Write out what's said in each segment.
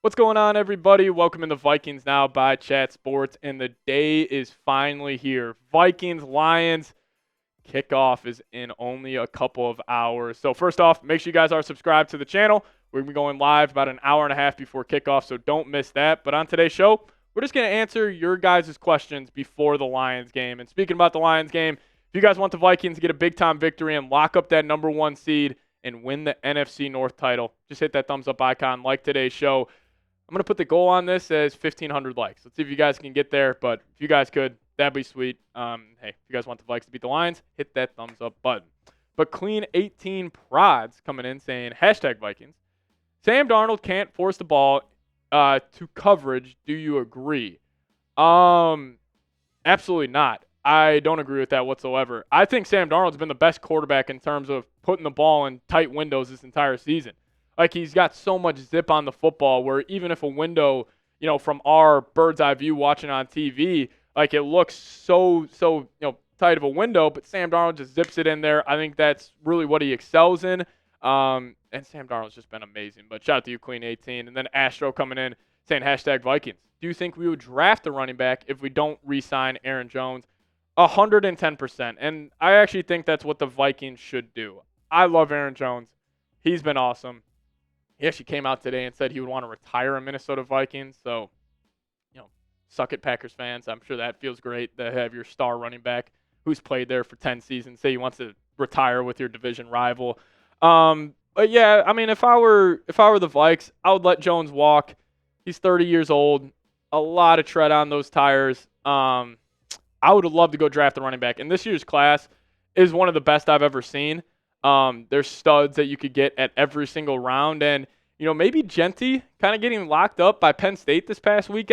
What's going on, everybody? Welcome in the Vikings Now by Chat Sports, and the day is finally here. Vikings Lions kickoff is in only a couple of hours. So first off, make sure you guys are subscribed to the channel. We're going to be going live about an hour and a half before kickoff, so don't miss that. But on today's show, we're just going to answer your guys' questions before the Lions game. And speaking about the Lions game, if you guys want the Vikings to get a big-time victory and lock up that number one seed and win the NFC North title, just hit that thumbs up icon, like today's show. I'm going to put the goal on this as 1,500 likes. Let's see if you guys can get there, but if you guys could, that'd be sweet. Hey, if you guys want the Vikings to beat the Lions, hit that thumbs up button. But Clean 18 Prods coming in saying, #Vikings. Sam Darnold can't force the ball to coverage. Do you agree? Absolutely not. I don't agree with that whatsoever. I think Sam Darnold's been the best quarterback in terms of putting the ball in tight windows this entire season. Like, he's got so much zip on the football where even if a window, from our bird's eye view watching on TV, like, it looks so tight of a window, but Sam Darnold just zips it in there. I think that's really what he excels in. And Sam Darnold's just been amazing. But shout out to you, Clean 18. And then Astro coming in saying, #Vikings. Do you think we would draft a running back if we don't re-sign Aaron Jones? 110%. And I actually think that's what the Vikings should do. I love Aaron Jones. He's been awesome. He actually came out today and said he would want to retire a Minnesota Vikings. So, suck it, Packers fans. I'm sure that feels great to have your star running back who's played there for 10 seasons say he wants to retire with your division rival. But yeah, I mean, if I were the Vikes, I would let Jones walk. He's 30 years old. A lot of tread on those tires. I would have loved to go draft a running back. And this year's class is one of the best I've ever seen. There's studs that you could get at every single round. And, maybe Genty kind of getting locked up by Penn State this past week.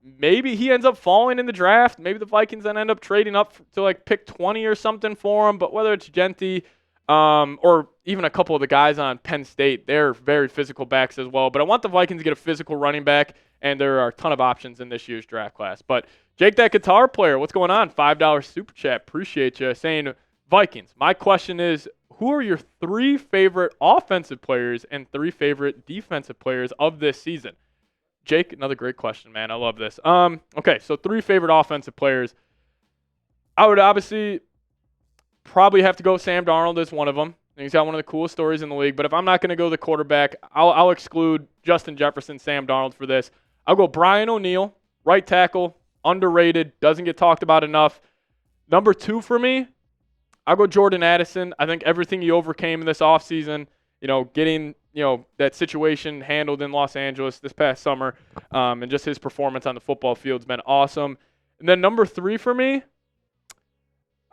Maybe he ends up falling in the draft. Maybe the Vikings then end up trading up to pick 20 or something for him. But whether it's Genty or even a couple of the guys on Penn State, they're very physical backs as well. But I want the Vikings to get a physical running back, and there are a ton of options in this year's draft class. But Jake, that guitar player, what's going on? $5 super chat. Appreciate you saying Vikings. My question is, who are your 3 favorite offensive players and 3 favorite defensive players of this season? Jake, another great question, man. I love this. Okay, so 3 favorite offensive players. I would obviously probably have to go Sam Darnold as one of them. He's got one of the coolest stories in the league. But if I'm not going to go the quarterback, I'll exclude Justin Jefferson, Sam Darnold for this. I'll go Brian O'Neill, right tackle, underrated, doesn't get talked about enough. Number 2 for me, I'll go Jordan Addison. I think everything he overcame in this offseason, getting, that situation handled in Los Angeles this past summer, and just his performance on the football field has been awesome. And then number 3 for me,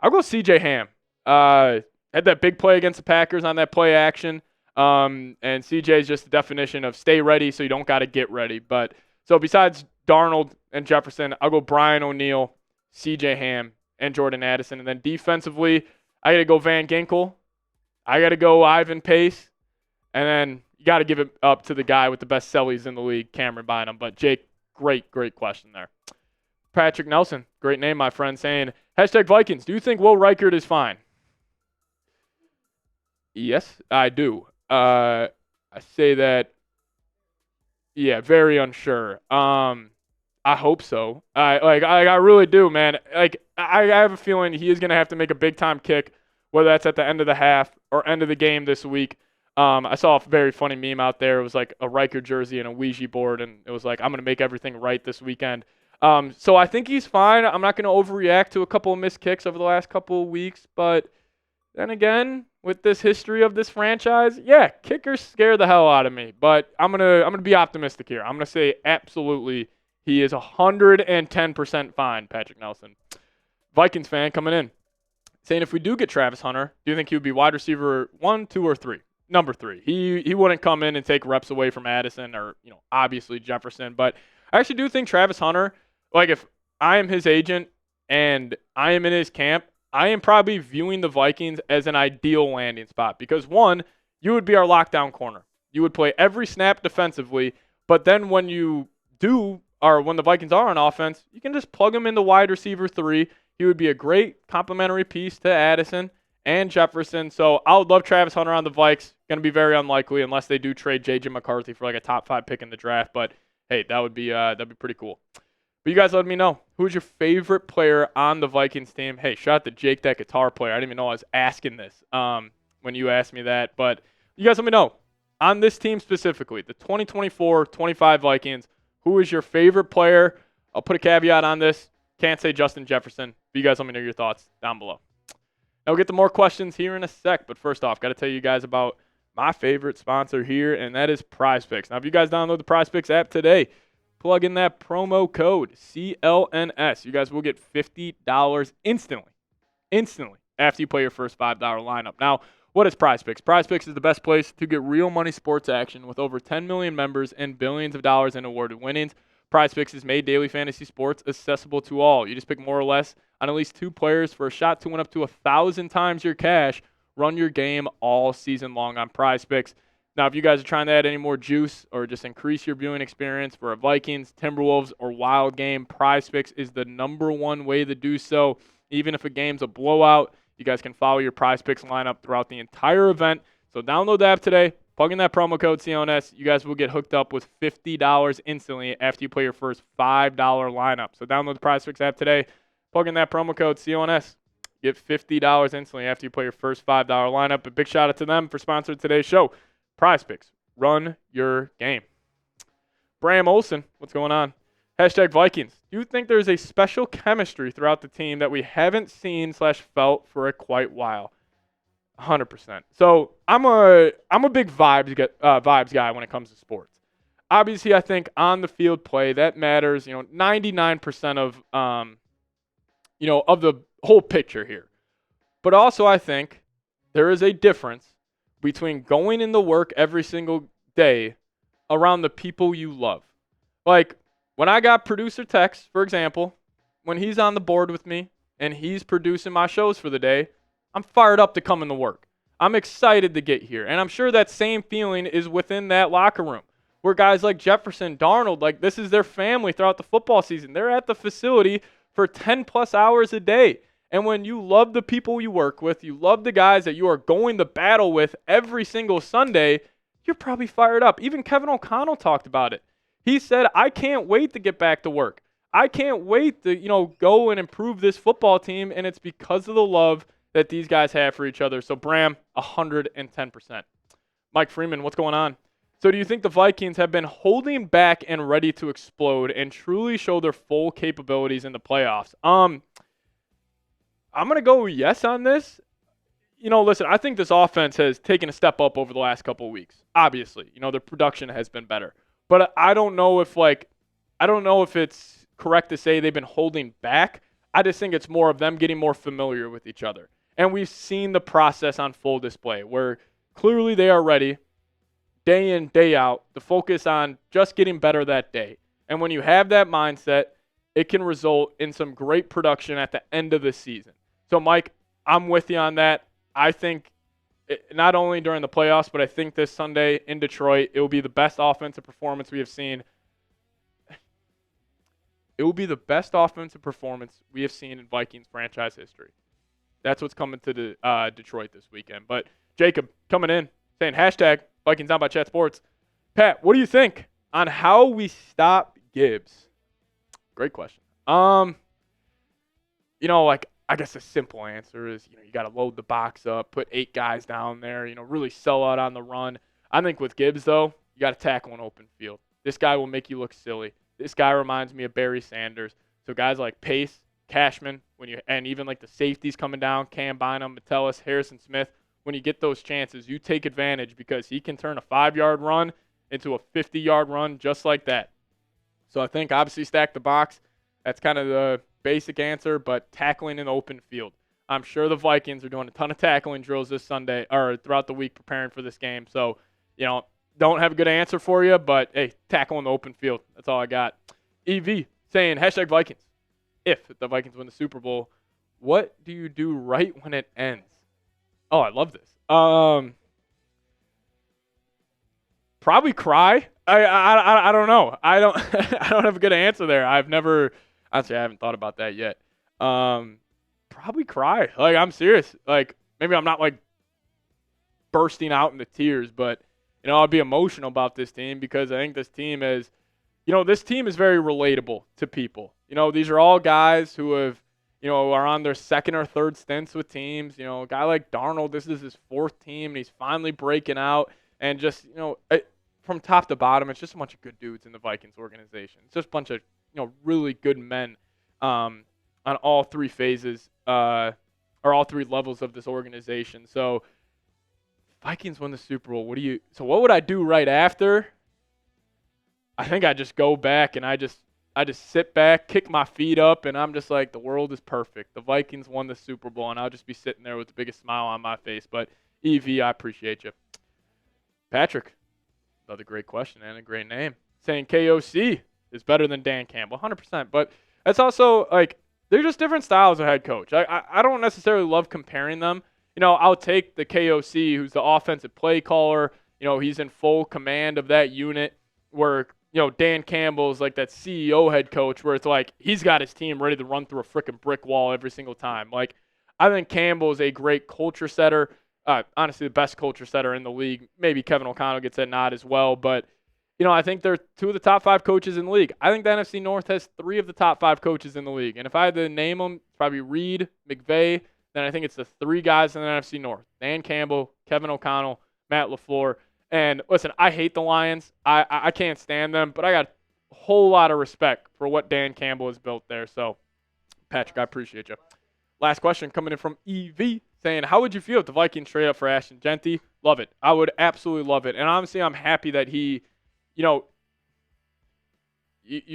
I'll go CJ Ham. Had that big play against the Packers on that play action. And CJ is just the definition of stay ready so you don't got to get ready. But so besides Darnold and Jefferson, I'll go Brian O'Neill, CJ Ham, and Jordan Addison. And then defensively, I got to go Van Ginkel. I got to go Ivan Pace. And then you got to give it up to the guy with the best sellies in the league, Cameron Bynum. But Jake, great question there. Patrick Nelson, great name, my friend, saying, #Vikings. Do you think Will Reichert is fine? Yes, I do. I say that, yeah, very unsure. I hope so. I really do, man. I have a feeling he is going to have to make a big-time kick, whether that's at the end of the half or end of the game this week. I saw a very funny meme out there. It was like a Riker jersey and a Ouija board, and it was like, I'm going to make everything right this weekend. So I think he's fine. I'm not going to overreact to a couple of missed kicks over the last couple of weeks, but then again, with this history of this franchise, yeah, kickers scare the hell out of me. But I'm gonna be optimistic here. I'm gonna say absolutely he is 110% fine, Patrick Nelson. Vikings fan coming in, saying if we do get Travis Hunter, do you think he would be wide receiver 1, 2, or 3? Number 3. He wouldn't come in and take reps away from Addison or obviously Jefferson. But I actually do think Travis Hunter, if I am his agent and I am in his camp, I am probably viewing the Vikings as an ideal landing spot because, 1, you would be our lockdown corner. You would play every snap defensively, but then when you do, or when the Vikings are on offense, you can just plug him into wide receiver 3. He would be a great complementary piece to Addison and Jefferson. So I would love Travis Hunter on the Vikes. going to be very unlikely unless they do trade J.J. McCarthy for like a top 5 pick in the draft. But hey, that'd be pretty cool. But you guys let me know, who's your favorite player on the Vikings team? Hey, shout out to Jake, that guitar player. I didn't even know I was asking this when you asked me that. But you guys let me know, on this team specifically, the 2024-25 Vikings, who is your favorite player? I'll put a caveat on this. Can't say Justin Jefferson. But you guys let me know your thoughts down below. Now we'll get to more questions here in a sec. But first off, got to tell you guys about my favorite sponsor here, and that is PrizePicks. Now, if you guys download the PrizePicks app today, plug in that promo code CLNS. You guys will get $50 instantly after you play your first $5 lineup. Now, what is PrizePicks? PrizePicks is the best place to get real money sports action with over 10 million members and billions of dollars in awarded winnings. PrizePicks has made daily fantasy sports accessible to all. You just pick more or less on at least 2 players for a shot to win up to 1,000 times your cash. Run your game all season long on PrizePicks. Now, if you guys are trying to add any more juice or just increase your viewing experience for a Vikings, Timberwolves, or Wild game, PrizePicks is the #1 way to do so. Even if a game's a blowout, you guys can follow your PrizePicks lineup throughout the entire event. So download the app today, plug in that promo code CLNS. You guys will get hooked up with $50 instantly after you play your first $5 lineup. So download the PrizePicks app today, plug in that promo code CLNS. Get $50 instantly after you play your first $5 lineup. A big shout out to them for sponsoring today's show. PrizePicks, run your game. Bram Olsen, what's going on? #Vikings. Do you think there's a special chemistry throughout the team that we haven't seen / felt for a quite while? 100%. So I'm a big vibes guy when it comes to sports. Obviously, I think on the field play that matters. 99% of of the whole picture here. But also, I think there is a difference between going into work every single day around the people you love. Like, when I got producer Tex, for example, when he's on the board with me and he's producing my shows for the day, I'm fired up to come into work. I'm excited to get here. And I'm sure that same feeling is within that locker room, where guys like Jefferson, Darnold, like this is their family throughout the football season. They're at the facility for 10+ hours a day. And when you love the people you work with, you love the guys that you are going to battle with every single Sunday, you're probably fired up. Even Kevin O'Connell talked about it. He said, I can't wait to get back to work. I can't wait to, go and improve this football team, and it's because of the love that these guys have for each other. So, Bram, 110%. Mike Freeman, what's going on? So, do you think the Vikings have been holding back and ready to explode and truly show their full capabilities in the playoffs? I'm going to go yes on this. Listen, I think this offense has taken a step up over the last couple of weeks. Obviously, their production has been better. But I don't know if it's correct to say they've been holding back. I just think it's more of them getting more familiar with each other. And we've seen the process on full display where clearly they are ready day in, day out to focus on just getting better that day. And when you have that mindset, it can result in some great production at the end of the season. So, Mike, I'm with you on that. I think not only during the playoffs, but I think this Sunday in Detroit, it will be the best offensive performance we have seen. It will be the best offensive performance we have seen in Vikings franchise history. That's what's coming to Detroit this weekend. But Jacob coming in saying #Vikings Down by Chat Sports. Pat, what do you think on how we stop Gibbs? Great question. I guess a simple answer is, you got to load the box up, put 8 guys down there, really sell out on the run. I think with Gibbs, though, you got to tackle an open field. This guy will make you look silly. This guy reminds me of Barry Sanders. So guys like Pace, Cashman, and even like the safeties coming down, Cam Bynum, Metellus, Harrison Smith, when you get those chances, you take advantage because he can turn a 5-yard run into a 50-yard run just like that. So I think obviously stack the box. That's kind of the basic answer, but tackling in the open field. I'm sure the Vikings are doing a ton of tackling drills this Sunday or throughout the week preparing for this game. So, don't have a good answer for you, but hey, tackle in the open field. That's all I got. EV saying #Vikings. If the Vikings win the Super Bowl, what do you do right when it ends? Oh, I love this. Probably cry. I don't know. I don't I don't have a good answer there. I haven't thought about that yet. Probably cry. Like, I'm serious. Like, maybe I'm not like bursting out into tears. But, I'll be emotional about this team because I think this team is, this team is very relatable to people. These are all guys who have, are on their second or third stints with teams. A guy like Darnold, this is his fourth team, and he's finally breaking out. And just, from top to bottom, it's just a bunch of good dudes in the Vikings organization. It's just a bunch of, really good men on all three phases or all three levels of this organization. So, Vikings win the Super Bowl. What would I do right after? I think I just go back and I just sit back, kick my feet up, and I'm just like, the world is perfect. The Vikings won the Super Bowl, and I'll just be sitting there with the biggest smile on my face. But, EV, I appreciate you. Patrick, another great question and a great name. Saying KOC is better than Dan Campbell, 100%. But that's also, they're just different styles of head coach. I don't necessarily love comparing them. I'll take the KOC, who's the offensive play caller. He's in full command of that unit, where Dan Campbell's like that CEO head coach, where it's like he's got his team ready to run through a freaking brick wall every single time. I think Campbell is a great culture setter. Honestly, the best culture setter in the league. Maybe Kevin O'Connell gets that nod as well. But, I think they're two of the top 5 coaches in the league. I think the NFC North has 3 of the top 5 coaches in the league. And if I had to name them, it's probably Reed, McVay. Then I think it's the 3 guys in the NFC North. Dan Campbell, Kevin O'Connell, Matt LaFleur. And listen, I hate the Lions. I can't stand them. But I got a whole lot of respect for what Dan Campbell has built there. So, Patrick, I appreciate you. Last question coming in from EV, saying, how would you feel if the Vikings trade up for Ashton Jeanty? Love it. I would absolutely love it. And honestly, I'm happy that he, you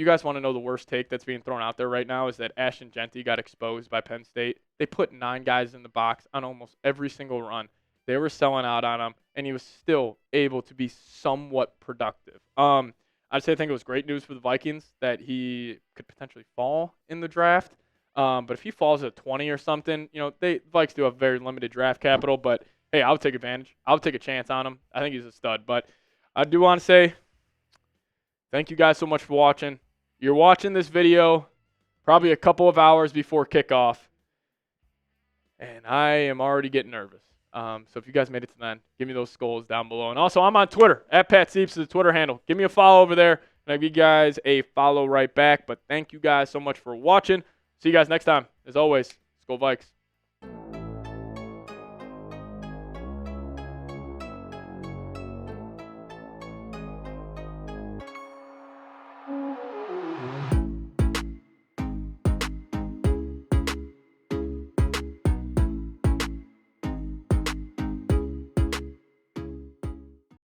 guys want to know the worst take that's being thrown out there right now is that Ashton Jeanty got exposed by Penn State. They put 9 guys in the box on almost every single run. They were selling out on him, and he was still able to be somewhat productive. I'd say I think it was great news for the Vikings that he could potentially fall in the draft. But if he falls at 20 or something, the Vikes do have very limited draft capital. But, hey, I'll take advantage. I'll take a chance on him. I think he's a stud. But I do want to say thank you guys so much for watching. You're watching this video probably a couple of hours before kickoff, and I am already getting nervous. So if you guys made it to the end, give me those skulls down below. And also, I'm on Twitter. @PatSieps is the Twitter handle. Give me a follow over there, and I'll give you guys a follow right back. But thank you guys so much for watching. See you guys next time. As always, Skol Vikes.